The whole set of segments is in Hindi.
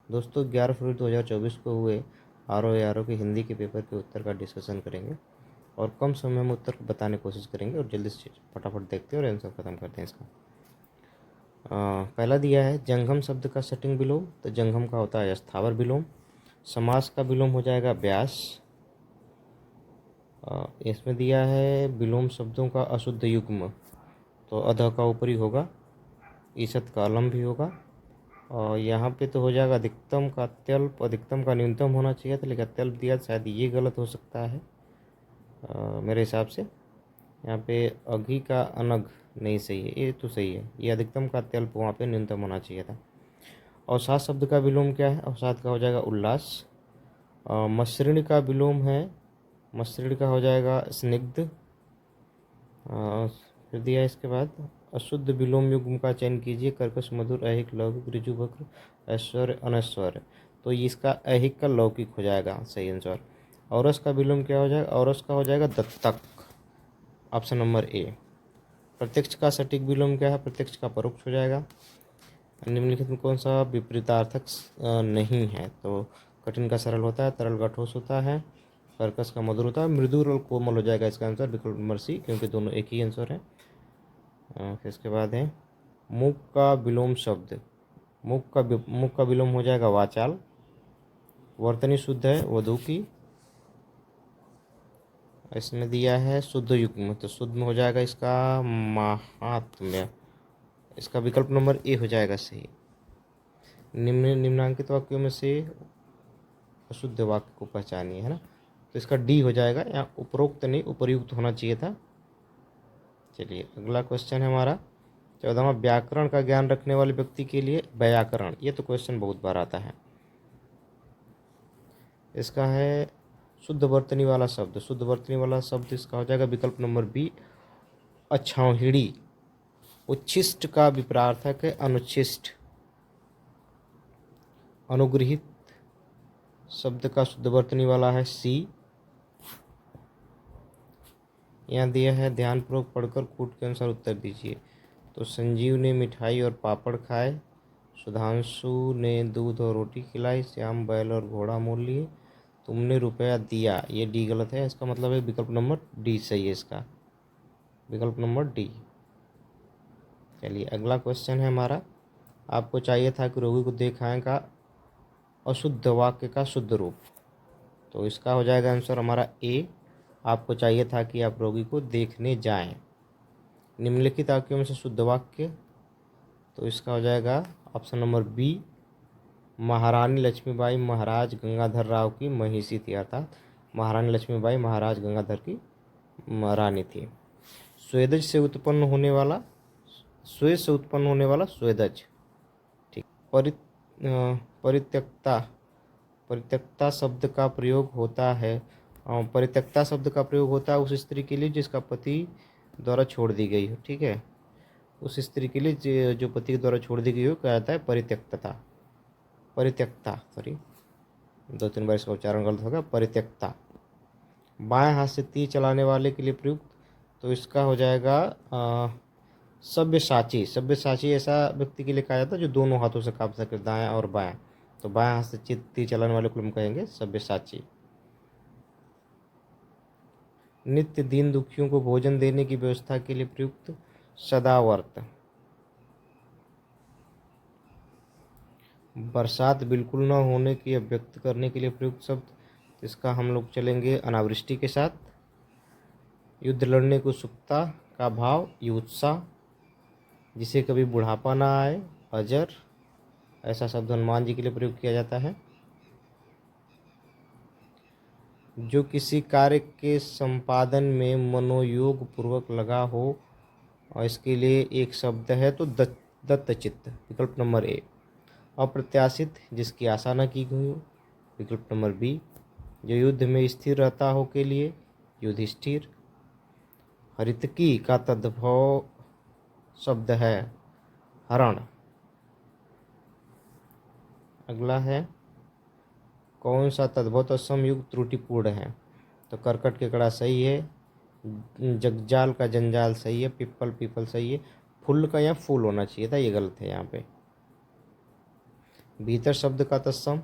दोस्तों 11 फरवरी 2024 को हुए RO के हिंदी के पेपर के उत्तर का डिस्कशन करेंगे और कम समय में उत्तर बताने की कोशिश करेंगे और जल्दी से फटाफट देखते हैं और आंसर खत्म करते हैं इसका। पहला दिया है जंगम शब्द का सटिंग विलोम, तो जंगम का होता है स्थावर विलोम। समास का विलोम हो जाएगा व्यास। इसमें दिया है विलोम शब्दों का अशुद्ध युग्म, तो अध का ऊपरी होगा, ईसत का अलम भी होगा। और यहाँ पे तो हो जाएगा अधिकतम का अत्यल्प, अधिकतम का न्यूनतम होना चाहिए था, लेकिन अत्यल्प दिया, शायद ये गलत हो सकता है मेरे हिसाब से। यहाँ पे अघी का अनग नहीं सही है, ये तो सही है, ये अधिकतम का अत्यल्प वहाँ पे न्यूनतम होना चाहिए था। अवसाद शब्द का विलोम क्या है? अवसाद का हो जाएगा उल्लास। मसृण का विलोम है, मसृण का हो जाएगा स्निग्ध। फिर दिया इसके बाद अशुद्ध विलोम युग्म का चयन कीजिए, कर्कश, मधुर, ऐहिक, लौकिक, ऋजु, वक्र, ऐश्वर्य, अनैश्वर्य। तो इसका ऐहिक का लौकिक हो जाएगा सही आंसर। औरस का विलोम क्या हो जाएगा? औरस का हो जाएगा दत्तक, ऑप्शन नंबर ए। प्रत्यक्ष का सटीक विलोम क्या है? प्रत्यक्ष का परोक्ष हो जाएगा। निम्नलिखित में कौन सा विपरीतार्थक नहीं है? तो कठिन का सरल होता है, तरल का ठोस होता है, कर्कश का मधुर होता है, मृदु और कोमल हो जाएगा इसका आंसर, विकल्प नंबर सी, क्योंकि दोनों एक ही आंसर है। फिर इसके बाद है मुख का विलोम शब्द। मुख का विलोम हो जाएगा वाचाल। वर्तनी शुद्ध है वधु की। इसमें दिया है शुद्ध युग्म, तो शुद्ध में हो जाएगा इसका महात्म्य, इसका विकल्प नंबर ए हो जाएगा सही। निम्नांकित वाक्यों में से अशुद्ध वाक्य को पहचानिए, है ना, तो इसका डी हो जाएगा, यहाँ उपरोक्त नहीं उपर्युक्त होना चाहिए था। चलिए अगला क्वेश्चन है हमारा 14वां, व्याकरण का ज्ञान रखने वाले व्यक्ति के लिए व्याकरण, ये तो क्वेश्चन बहुत बार आता है। इसका है शुद्ध वर्तनी वाला शब्द, शुद्ध वर्तनी वाला शब्द इसका हो जाएगा विकल्प नंबर बी, अछौहिड़ी। उच्छिष्ट का विपरार्थक है अनुच्छिष्ट। अनुग्रहित शब्द का शुद्ध वर्तनी वाला है सी। यहाँ दिया है ध्यानपूर्वक पढ़कर कूट के अनुसार उत्तर दीजिए। तो संजीव ने मिठाई और पापड़ खाए, सुधांशु ने दूध और रोटी खिलाई, श्याम बैल और घोड़ा मोल लिए, तुमने रुपया दिया। ये डी गलत है, इसका मतलब है विकल्प नंबर डी सही है इसका, विकल्प नंबर डी। चलिए अगला क्वेश्चन है हमारा, आपको चाहिए था कि रोगी को दिखाएगा अशुद्ध वाक्य का शुद्ध रूप, तो इसका हो जाएगा आंसर हमारा ए। आपको चाहिए था कि आप रोगी को देखने जाएं। निम्नलिखित वाक्यों में से शुद्ध वाक्य, तो इसका हो जाएगा ऑप्शन नंबर बी, महारानी लक्ष्मीबाई महाराज गंगाधर राव की महिषी थी, अर्थात महारानी लक्ष्मीबाई महाराज गंगाधर की रानी थी। स्वेदज से उत्पन्न होने वाला, स्वेद से उत्पन्न होने वाला स्वेदज, ठीक। परित्यक्ता, परित्यक्ता शब्द का प्रयोग होता है, परित्यक्ता शब्द का प्रयोग होता है उस स्त्री के लिए जिसका पति द्वारा छोड़ दी गई हो, ठीक है। उस स्त्री के लिए जो पति के द्वारा छोड़ दी गई हो क्या जाता है? परित्यक्तता, परित्यक्ता, सॉरी 2-3 बार इसका उच्चारण गलत होगा, परित्यक्ता। बाएं हाथ से तीर चलाने वाले के लिए प्रयुक्त, तो इसका हो जाएगा सब्यसाची। सब्यसाची ऐसा व्यक्ति के लिए कहा जाता है जो दोनों हाथों से काम सके, दायां और बायां, तो बाएं हाथ से तीर चलाने वाले को हम कहेंगे सब्यसाची। नित्य दीन दुखियों को भोजन देने की व्यवस्था के लिए प्रयुक्त, सदावर्त। बरसात बिल्कुल न होने की अभिव्यक्त करने के लिए प्रयुक्त शब्द, इसका हम लोग चलेंगे अनावृष्टि के साथ। युद्ध लड़ने की उत्सुकता का भाव, युत्साह। जिसे कभी बुढ़ापा ना आए, अजर। ऐसा शब्द हनुमान जी के लिए प्रयोग किया जाता है। जो किसी कार्य के संपादन में मनोयोग पूर्वक लगा हो, और इसके लिए एक शब्द है तो दत्तचित्त, विकल्प नंबर ए। अप्रत्याशित, जिसकी आशा न की गई हो, विकल्प नंबर बी। जो युद्ध में स्थिर रहता हो के लिए, युधिष्ठिर। हरितकी का तद्भव शब्द है हरण। अगला है कौन सा तद्भव समयुक्त त्रुटिपूर्ण है? तो करकट के कड़ा सही है, जगजाल का जंजाल सही है, पिपल पीपल सही है, फुल का यहाँ फूल होना चाहिए था, ये गलत है यहाँ पे। भीतर शब्द का तत्सम,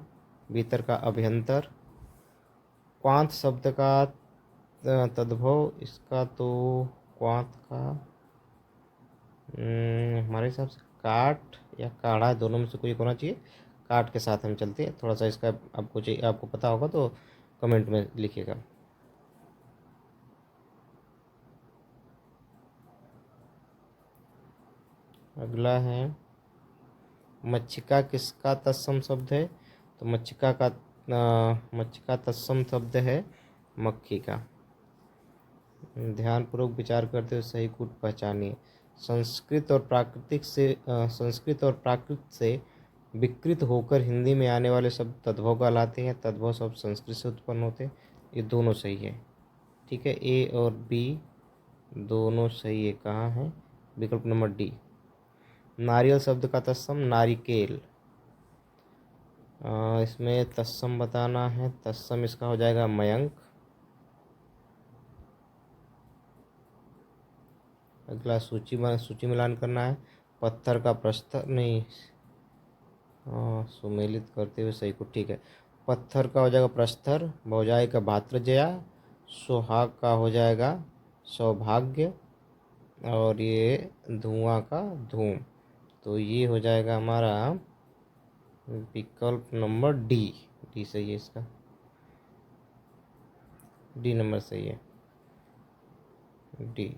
भीतर का अभ्यंतर। क्वांत शब्द का तद्भव, इसका तो क्वांत का हमारे हिसाब से काट या काढ़ा, दोनों में से कोई एक होना चाहिए। काट के साथ हम चलते हैं। थोड़ा सा इसका आपको चाहिए, आपको पता होगा तो कमेंट में लिखिएगा। अगला है मच्छिका किसका तत्सम शब्द है? तो मच्छिका तत्सम शब्द है मक्खी का। ध्यानपूर्वक विचार करते हुए सही कूट पहचानिए। संस्कृत और प्राकृत से विकृत होकर हिंदी में आने वाले शब्द तद्भव कहलाते हैं। तद्भव शब्द संस्कृत से उत्पन्न होते हैं। ये दोनों सही है। ठीक है, ए और बी दोनों सही है। कहाँ है? विकल्प नंबर डी। नारियल शब्द का तत्सम नारिकेल। इसमें तत्सम बताना है। तत्सम इसका हो जाएगा मयंक। अगला सूची मिलान करना है। पत्थर का प्रस्तर नहीं, सुमेलित करते हुए सही को। ठीक है, पत्थर का हो जाएगा प्रस्तर, भौजाई का भातृजया, सुहाग का हो जाएगा सौभाग्य, और ये धुआं का धूम। तो ये हो जाएगा हमारा विकल्प नंबर डी। डी सही है इसका, डी नंबर सही है, डी।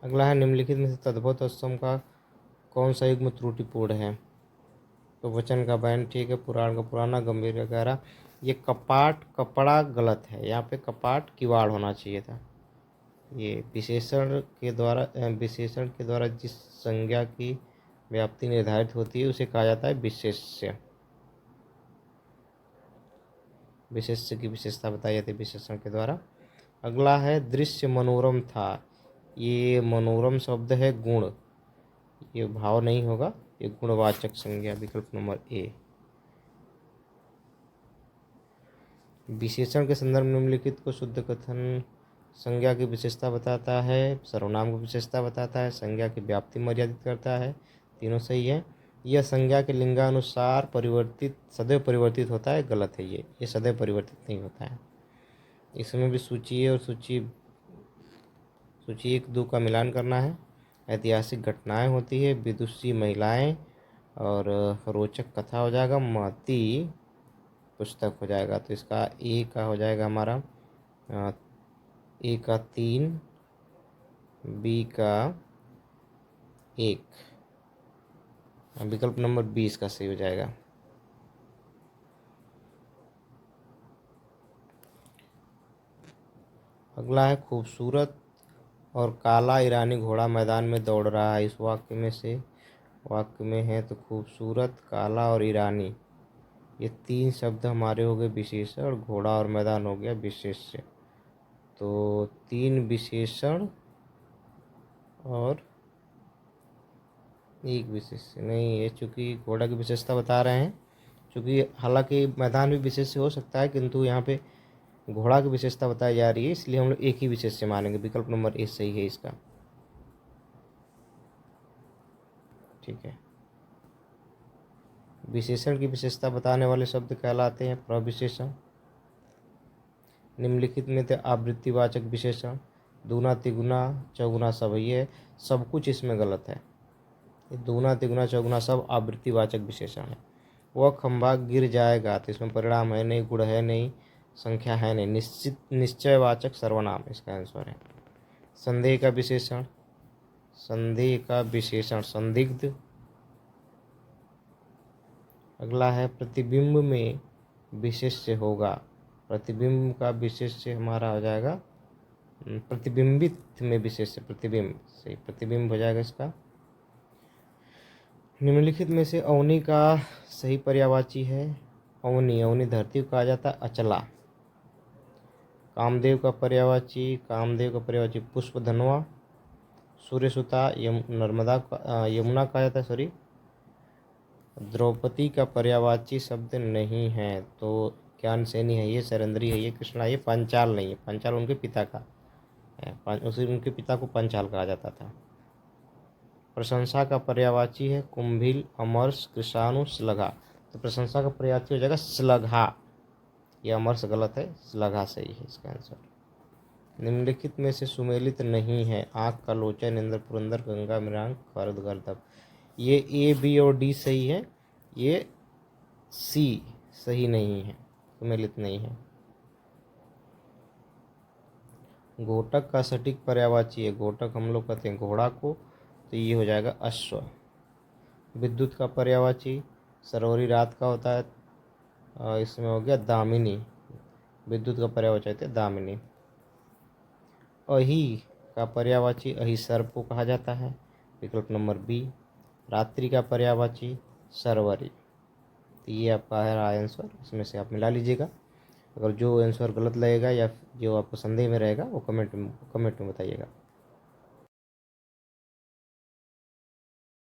अगला है निम्नलिखित में से तद्भव तत्सम का कौन सा युग्म त्रुटिपूर्ण है? तो वचन का बयान ठीक है, पुराण का पुराना, गंभीर का गहरा। ये कपाट कपड़ा गलत है, यहाँ पे कपाट किवाड़ होना चाहिए था। ये विशेषण के द्वारा जिस संज्ञा की व्याप्ति निर्धारित होती है उसे कहा जाता है विशेष्य। विशेष्य की विशेषता बताई जाती है विशेषण के द्वारा। अगला है दृश्य मनोरम था। ये मनोरम शब्द है गुण, ये भाव नहीं होगा, ये गुणवाचक संज्ञा। विकल्प नंबर ए। विशेषण के संदर्भ में निम्नलिखित को शुद्ध कथन संज्ञा की विशेषता बताता है, सर्वनाम की विशेषता बताता है, संज्ञा की व्याप्ति मर्यादित करता है। तीनों सही है। यह संज्ञा के लिंगानुसार सदैव परिवर्तित होता है, गलत है। ये सदैव परिवर्तित नहीं होता है। इसमें भी सूची और सूची 1-2 का मिलान करना है। ऐतिहासिक घटनाएं होती है, विदुषी महिलाएं, और रोचक कथा हो जाएगा, महती पुस्तक हो जाएगा। तो इसका ए का हो जाएगा हमारा ए का 3, बी का 1, विकल्प नंबर 20 का सही हो जाएगा। अगला है खूबसूरत और काला ईरानी घोड़ा मैदान में दौड़ रहा है। इस वाक्य में है तो खूबसूरत, काला और ईरानी, ये 3 शब्द हमारे हो गए विशेषण, घोड़ा और मैदान हो गया विशेष्य। तो 3 विशेषण और 1 विशेष्य नहीं है, चूँकि घोड़ा की विशेषता बता रहे हैं। चूँकि हालांकि मैदान भी विशेष्य हो सकता है, किंतु यहाँ पे घोड़ा की विशेषता बताई जा रही है, इसलिए हम लोग एक ही विशेष्य मानेंगे। विकल्प नंबर ए सही है इसका। ठीक है, विशेषण की विशेषता बताने वाले शब्द कहलाते हैं प्रविशेषण। निम्नलिखित में थे आवृत्तिवाचक विशेषण, दूना तिगुना चौगुना सब। ये सब कुछ इसमें गलत है। ये दूना तिगुना चौगुना सब आवृत्तिवाचक विशेषण है। वह खंभा गिर जाएगा, तो इसमें परिणाम है नहीं, गुण है नहीं, संख्या है नहीं, निश्चयवाचक सर्वनाम इसका आंसर है। संदेह का विशेषण संदिग्ध। अगला है प्रतिबिंब में विशेष्य होगा। प्रतिबिंब का विशेष्य हमारा हो जाएगा प्रतिबिंबित में विशेष्य, प्रतिबिंब सही, प्रतिबिंब हो जाएगा इसका। निम्नलिखित में से अवनी का सही पर्यायवाची है अवनी धरती को कहा जाता है अचला। कामदेव का पर्यायवाची पुष्पधनवा। सूर्यसुता यमुना कहा जाता है, सॉरी। द्रौपदी का पर्यायवाची शब्द नहीं है, तो ज्ञान सेनी है, ये सरेंद्री है, ये कृष्णा, ये पंचाल नहीं है। पंचाल उनके पिता का है, उनके पिता को पंचाल कहा जाता था। प्रशंसा का पर्यायवाची है कुंभिल, अमरस, कृषाणु, श्लघा। तो प्रशंसा का पर्यायवाची हो जाएगा श्लघा। यह अमरस गलत है, श्लघा सही है इसका आंसर। निम्नलिखित में से सुमेलित नहीं है आँख का लोचन, इंद्र पुरंदर, गंगा मृगांक, खरद गर्दभ। ये ए बी और डी सही है, ये सी सही नहीं है, सुमेलित नहीं है। घोटक का सटीक पर्यायवाची है, घोटक हम लोग कहते हैं घोड़ा को, तो ये हो जाएगा अश्व। विद्युत का पर्यायवाची सरवरी रात का होता है, इसमें हो गया दामिनी। विद्युत का पर्यायवाची होता है दामिनी। अहि का पर्यायवाची अहिसर्प को कहा जाता है, विकल्प नंबर बी। रात्रि का पर्यायवाची सरवरी। तो ये आपका है आंसर, इसमें से आप मिला लीजिएगा। अगर जो आंसर गलत लगेगा या जो आपको संदेह में रहेगा वो कमेंट में बताइएगा।